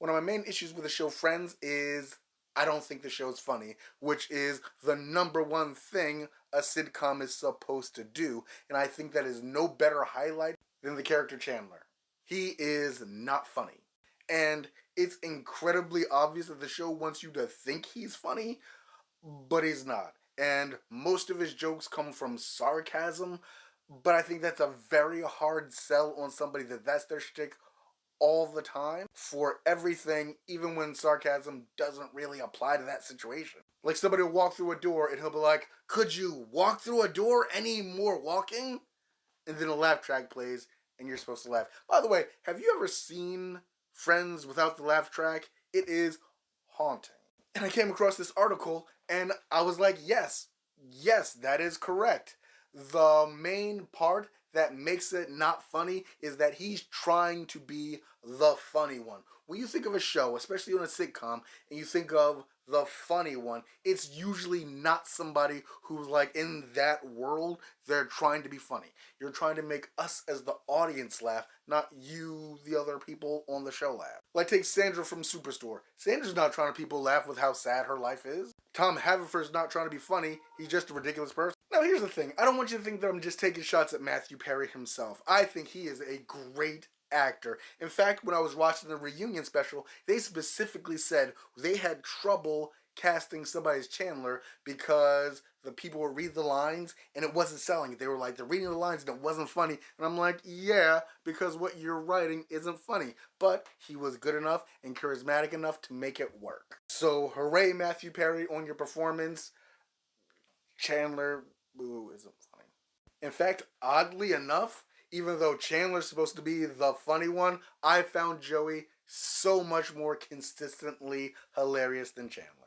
One of my main issues with the show Friends is I don't think the show's funny, which is the number one thing a sitcom is supposed to do. And I think that is no better highlight than the character Chandler. He is not funny. And it's incredibly obvious that the show wants you to think he's funny, but he's not. And most of his jokes come from sarcasm, but I think that's a very hard sell on somebody that that's their shtick all the time for everything, even when sarcasm doesn't really apply to that situation. Like somebody will walk through a door and he'll be like, "Could you walk through a door any more walking?" And then a laugh track plays and you're supposed to laugh. By the way, have you ever seen Friends without the laugh track? It is haunting. And I came across this article and I was like, yes, that is correct. The main part that makes it not funny is that he's trying to be the funny one. When you think of a show, especially on a sitcom, and you think of the funny one, it's usually not somebody who's like in that world. They're trying to be funny. You're trying to make us as the audience laugh, not you, the other people on the show, laugh. Like take Sandra from Superstore. Sandra's not trying to people laugh with how sad her life is. Tom Haverford's not trying to be funny. He's just a ridiculous person. Now here's the thing. I don't want you to think that I'm just taking shots at Matthew Perry himself. I think he is a great actor. In fact, when I was watching the reunion special, they specifically said they had trouble casting somebody as Chandler because the people would read the lines and it wasn't selling. They were like, they're reading the lines and it wasn't funny. And I'm like, yeah, because what you're writing isn't funny. But he was good enough and charismatic enough to make it work. So hooray, Matthew Perry, on your performance. Chandler, ooh, isn't funny. In fact, oddly enough, even though Chandler's supposed to be the funny one, I found Joey so much more consistently hilarious than Chandler.